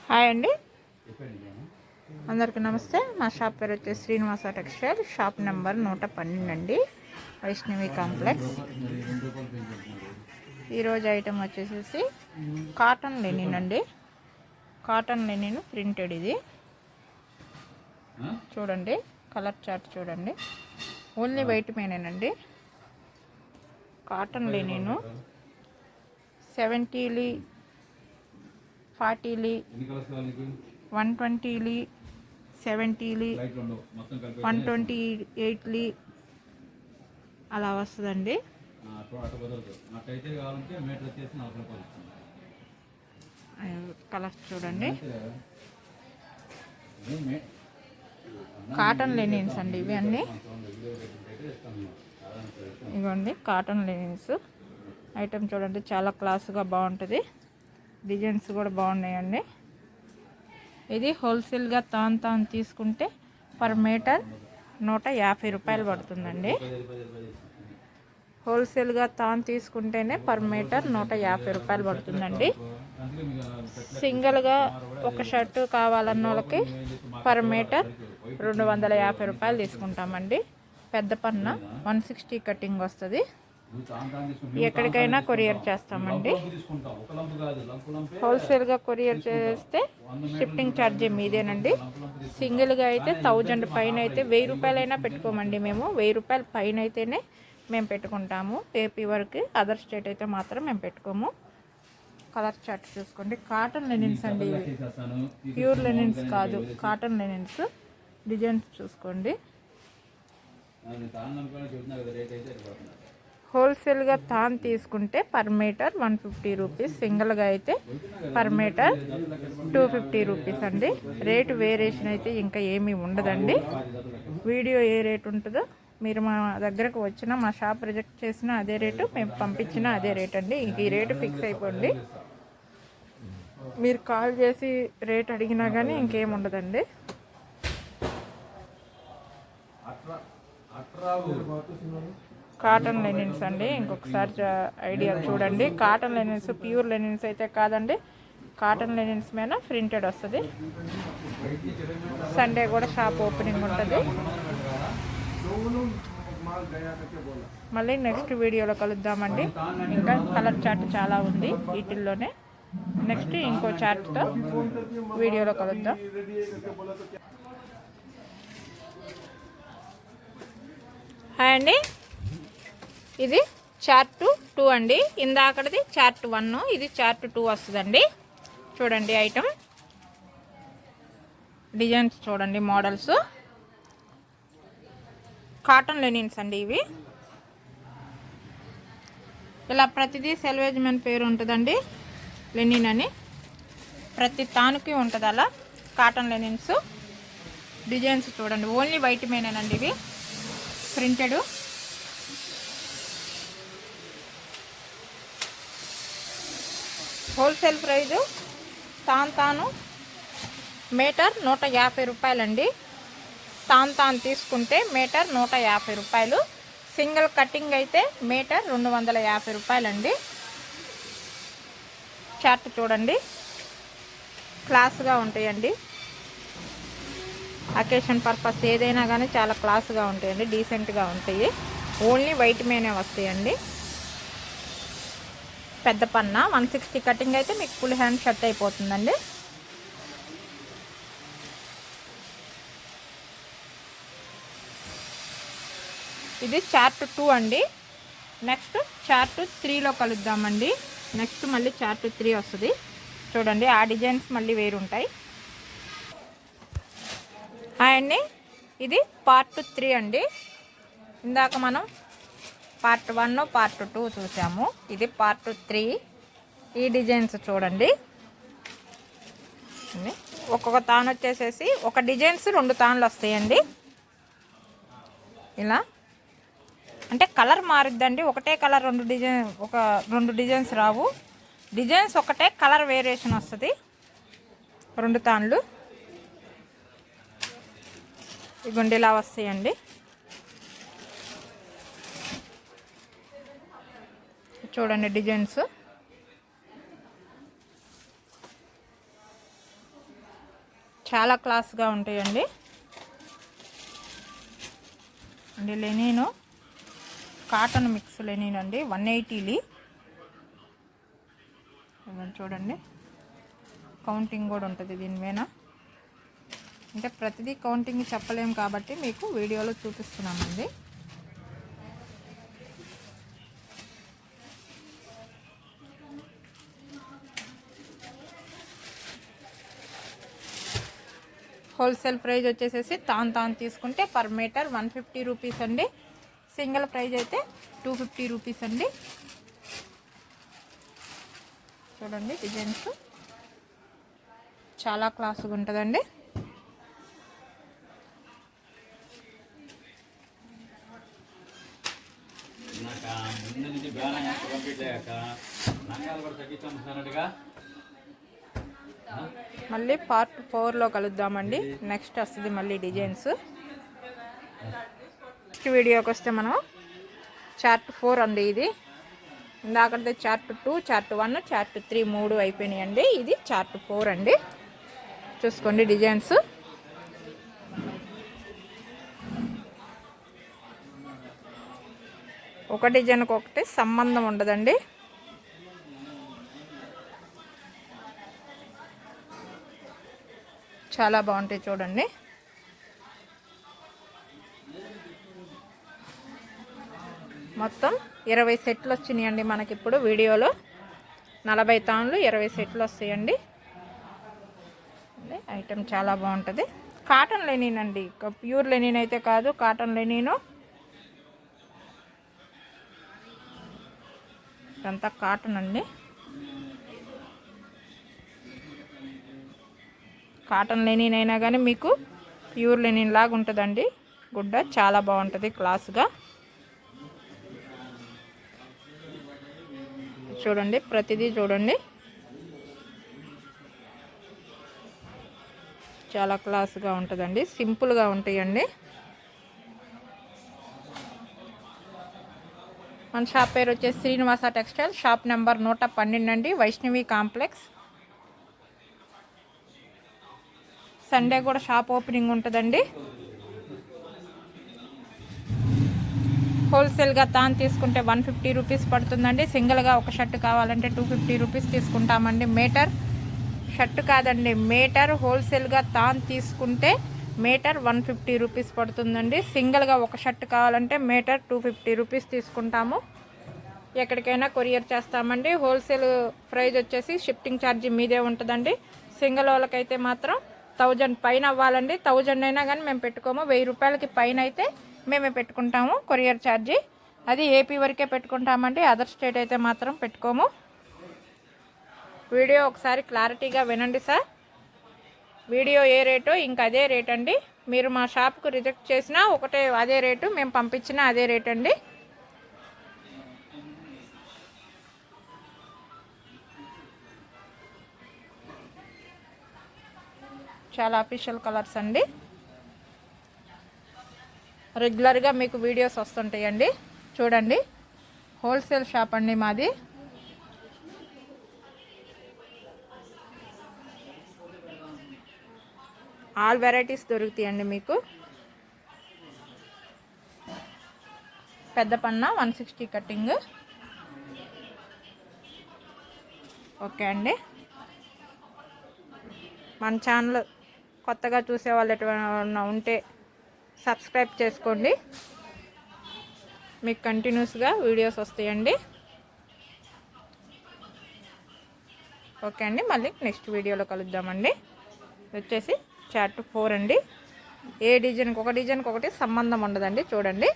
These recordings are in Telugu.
హాయ్ అండి, అందరికీ నమస్తే. మా షాప్ పేరు వచ్చేసి శ్రీనివాస టెక్స్టైల్, షాప్ నెంబర్ 112 అండి, వైష్ణవి కాంప్లెక్స్. ఈరోజు ఐటెం వచ్చేసి కాటన్ లెనిన్ అండి. Cotton linen printed. ఇది చూడండి, కలర్ చార్ట్ చూడండి. ఓన్లీ వైట్ మేనేనండి. కాటన్ లెనిన్ 70లు, 40లు, 120లు, 70లు, 128లు అలా వస్తుందండి. కలర్స్ చూడండి. కాటన్ లెనిన్స్ అండి ఇవి అన్నీ. ఇవ్వండి కాటన్ లెనిన్స్ ఐటెం చూడండి, చాలా క్లాస్గా బాగుంటుంది. డిజైన్స్ కూడా బాగున్నాయండి. ఇది హోల్సేల్గా తాను తీసుకుంటే పర్ మీటర్ 150 రూపాయలు పడుతుందండి. హోల్సేల్గా తాను తీసుకుంటేనే పర్ మీటర్ 150 రూపాయలు పడుతుందండి. సింగిల్గా ఒక షర్టు కావాలన్న వాళ్ళకి పర్ మీటర్ 250 రూపాయలు తీసుకుంటామండి. పెద్ద పన్న 160 కటింగ్ వస్తుంది. ఎక్కడికైనా కొరియర్ చేస్తామండి. హోల్సేల్గా కొరియర్ చేస్తే షిప్పింగ్ ఛార్జీ మీదేనండి. సింగిల్గా అయితే 1000 పైన అయితే 1000 రూపాయలైనా పెట్టుకోమండి. మేము 1000 రూపాయల పైన అయితేనే మేము పెట్టుకుంటాము. ఏపీ వరకు, అదర్ స్టేట్ అయితే మాత్రం మేము పెట్టుకోము. కలర్ చార్ట్ చూసుకోండి. కాటన్ లెనిన్స్ అండి ఇవి, ప్యూర్ లెనిన్స్ కాదు, కాటన్ లెనిన్స్. డిజైన్స్ చూసుకోండి. హోల్సేల్గా తాను తీసుకుంటే పర్ మీటర్ 150 రూపీస్, సింగిల్గా అయితే పర్ మీటర్ 250 రూపీస్ అండి. రేటు వేరియేషన్ అయితే ఇంకా ఏమీ ఉండదండి. వీడియో ఏ రేటు ఉంటుందో మీరు మా దగ్గరకు వచ్చినా, మా షాప్ రిజెక్ట్ చేసినా అదే రేటు, మేము పంపించినా అదే రేట్ అండి. ఈ రేటు ఫిక్స్ అయిపోండి. మీరు కాల్ చేసి రేట్ అడిగినా కానీ ఇంకేం ఉండదండి. కాటన్ లెనిన్స్ అండి, ఇంకొకసారి ఐడియా చూడండి. కాటన్ లెనిన్స్ ప్యూర్ లెనిన్స్ అయితే కాదండి. కాటన్ లెనిన్స్ మీద ప్రింటెడ్ వస్తుంది. సండే కూడా షాప్ ఓపెనింగ్ ఉంటుంది. మళ్ళీ నెక్స్ట్ వీడియోలో కలుద్దామండి. ఇంకా కలర్ చార్ట్ చాలా ఉంది వీటిల్లోనే. నెక్స్ట్ ఇంకో చార్ట్తో వీడియోలో కలుద్దాం. హాయ్ అండి, ఇది చార్ట్ 2 అండి. ఇందాకటిది చార్ట్ 1, ఇది చార్ట్ 2 వస్తుందండి. చూడండి ఐటమ్ డిజైన్స్ చూడండి, మోడల్స్. కాటన్ లెనిన్స్ అండి ఇవి. ఇలా ప్రతిదీ సెల్వేజ్ మెన్ పేరు ఉంటుందండి, లెనిన్ అని. ప్రతి తానుకి ఉంటుంది అలా. కాటన్ లెనిన్స్ డిజైన్స్ చూడండి. ఓన్లీ వైట్ మేనేనండి ఇవి, ప్రింటెడ్. హోల్సేల్ ప్రైజు తాను మీటర్ 150 రూపాయలండి. తాను తీసుకుంటే మీటర్ 150 రూపాయలు. సింగిల్ కటింగ్ అయితే మీటర్ 250 రూపాయలండి. చార్ట్ చూడండి, క్లాస్గా ఉంటాయండి. అకేషన్ పర్పస్ ఏదైనా కానీ చాలా క్లాస్గా ఉంటాయండి, డీసెంట్గా ఉంటాయి. ఓన్లీ వైట్ మేనే వస్తాయండి. పెద్ద పన్న 160 కటింగ్ అయితే మీకు ఫుల్ హ్యాండ్ షర్ట్ అయిపోతుందండి. ఇది చార్ట్ 2 అండి. నెక్స్ట్ చార్ట్ 3లో కలుద్దామండి. నెక్స్ట్ మళ్ళీ చార్ట్ 3 వస్తుంది. చూడండి, ఆ డిజైన్స్ మళ్ళీ వేరు ఉంటాయి. హాయ్ అండి, ఇది పార్ట్ 3 అండి. ఇందాక మనం పార్ట్ 1, పార్ట్ 2 చూసాము. ఇది పార్ట్ 3. ఈ డిజైన్స్ చూడండి. ఒక్కొక్క తాను వచ్చేసేసి ఒక డిజైన్స్ 2 తాన్లు వస్తాయండి. ఇలా అంటే కలర్ మారుద్దండి. ఒకటే కలర్ 2 డిజైన్స్ రావు. డిజైన్స్ ఒకటే, కలర్ వేరియేషన్ వస్తుంది. 2 తాన్లు ఇవ్వండి, ఇలా వస్తాయండి. చూడండి డిజైన్స్. చాలా క్లాస్గా ఉంటాయండి. అండి లెనిన్ కాటన్ మిక్స్ లెనిన్ అండి 180 చూడండి. కౌంటింగ్ కూడా ఉంటుంది దీని మీద. అంటే ప్రతిదీ కౌంటింగ్ చెప్పలేము కాబట్టి మీకు వీడియోలో చూపిస్తున్నామండి. హోల్సేల్ ప్రైస్ వచ్చేసేసి తాన్ తీసుకుంటే పర్ మీటర్ 150 రూపీస్ అండి. సింగిల్ ప్రైస్ అయితే 250 రూపీస్ అండి. చూడండి డిజైన్స్ చాలా క్లాసుగా ఉంటుందండి. మళ్ళీ పార్ట్ 4లో కలుద్దామండి. నెక్స్ట్ వస్తుంది మళ్ళీ డిజైన్స్. నెక్స్ట్ వీడియోకి వస్తే మనం చార్ట్ 4 అండి. ఇది ఇందాకదే చార్ట్ 2, చార్ట్ 1, చార్ట్ 3 3 అయిపోయినాయండి. ఇది చార్ట్ 4 అండి. చూసుకోండి డిజైన్స్. ఒక డిజైన్కి ఒకటి సంబంధం ఉండదండి. చాలా బాగుంటాయి చూడండి. మొత్తం 20 సెట్లు వచ్చినాయండి మనకి ఇప్పుడు వీడియోలో. 40 తాన్లు 20 సెట్లు వస్తాయండి. ఐటెం చాలా బాగుంటుంది. కాటన్ లెనిన్ అండి, ప్యూర్ లెనిన్ అయితే కాదు, కాటన్ లెనిన్. ఇదంతా కాటన్ అండి. కాటన్ లెనిన్ అయినా కానీ మీకు ప్యూర్ లెనిన్ లాగా ఉంటుందండి. గుడ్డ చాలా బాగుంటుంది క్లాస్గా. చూడండి ప్రతిదీ చూడండి చాలా క్లాస్గా ఉంటుందండి. సింపుల్గా ఉంటాయండి. మన షాప్ పేరు వచ్చేసి శ్రీనివాస టెక్స్టైల్. షాప్ నెంబర్ 112 అండి, వైష్ణవి కాంప్లెక్స్. సండే కూడా షాప్ ఓపెనింగ్ ఉంటుందండి. హోల్సేల్గా తాను తీసుకుంటే 150 రూపీస్ పడుతుందండి. సింగిల్గా ఒక షర్ట్ కావాలంటే 250 రూపీస్ తీసుకుంటామండి. మీటర్ షర్ట్ కాదండి, మీటర్. హోల్సేల్గా తాను తీసుకుంటే మీటర్ 150 రూపీస్ పడుతుందండి. సింగిల్గా ఒక షర్ట్ కావాలంటే మీటర్ 250 రూపీస్ తీసుకుంటాము. ఎక్కడికైనా కొరియర్ చేస్తామండి. హోల్సేల్ ప్రైస్ వచ్చేసి షిఫ్టింగ్ ఛార్జీ మీదే ఉంటుందండి. సింగిల్ వాళ్ళకైతే మాత్రం 1000 పైన అవ్వాలండి. 1000 అయినా కానీ మేము పెట్టుకోము. 1000 రూపాయలకి పైన అయితే మేమే పెట్టుకుంటాము కొరియర్ ఛార్జీ. అది ఏపీ వరకే పెట్టుకుంటామండి. అదర్ స్టేట్ అయితే మాత్రం పెట్టుకోము. వీడియో ఒకసారి క్లారిటీగా వినండి సార్. వీడియో ఏ రేటో ఇంకా అదే రేట్ అండి. మీరు మా షాప్కు రిజెక్ట్ చేసినా ఒకటే అదే రేటు, మేము పంపించినా అదే రేట్ అండి. చాలా అఫీషియల్ కలర్స్ అండి. రెగ్యులర్గా మీకు వీడియోస్ వస్తుంటాయండి. చూడండి హోల్సేల్ షాప్ అండి మాది. ఆల్ వెరైటీస్ దొరుకుతాయండి మీకు. పెద్ద పన్న 160 కటింగ్. ఓకే అండి. మన ఛానల్ కొత్తగా చూసే వాళ్ళు ఎటువంటి ఉంటే సబ్స్క్రైబ్ చేసుకోండి. మీకు కంటిన్యూస్గా వీడియోస్ వస్తాయండి. ఓకే అండి, మళ్ళీ నెక్స్ట్ వీడియోలో కలుద్దామండి. వచ్చేసి చార్ట్ 4 అండి. ఏ డిజైన్కి ఒక డిజైన్కి ఒకటి సంబంధం ఉండదండి. చూడండి.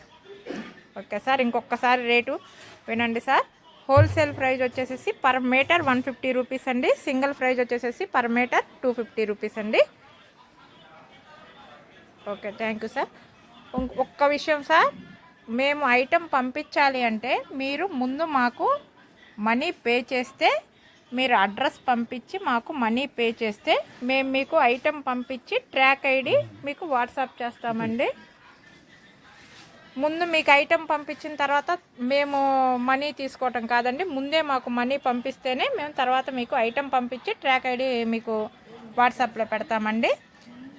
ఓకే సార్, ఇంకొకసారి రేటు వినండి సార్. హోల్సేల్ ప్రైస్ వచ్చేసి పర్ మీటర్ 150 రూపీస్ అండి. సింగిల్ ప్రైస్ వచ్చేసి పర్ మీటర్ 250 రూపీస్ అండి. Okay, thank you sir. ఒక్క విషయం సార్, మేము ఐటెం పంపించాలి అంటే మీరు ముందు మాకు మనీ పే చేస్తే, మీరు అడ్రస్ పంపించి మాకు మనీ పే చేస్తే మేము మీకు ఐటెం పంపించి ట్రాక్ ఐడి మీకు వాట్సాప్ చేస్తామండి. ముందు మీకు ఐటెం పంపించిన తర్వాత మేము మనీ తీసుకోవటం కాదండి. ముందే మాకు మనీ పంపిస్తేనే మేము తర్వాత మీకు ఐటెం పంపించి ట్రాక్ ఐడి మీకు వాట్సాప్లో పెడతామండి.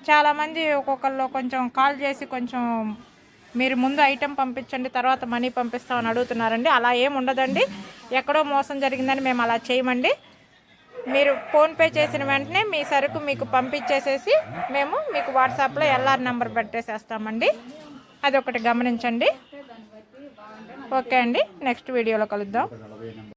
చాలామంది ఒక్కొక్కళ్ళు కొంచెం కాల్ చేసి కొంచెం మీరు ముందు ఐటెం పంపించండి తర్వాత మనీ పంపిస్తామని అడుగుతున్నారండి. అలా ఏం ఉండదండి. ఎక్కడో మోసం జరిగిందని మేము అలా చేయమండి. మీరు ఫోన్పే చేసిన వెంటనే మీ సరుకు మీకు పంపించేసేసి మేము మీకు వాట్సాప్లో ఎల్ఆర్ నెంబర్ పెట్టేసేస్తామండి. అదొకటి గమనించండి. ఓకే అండి, నెక్స్ట్ వీడియోలో కలుద్దాం.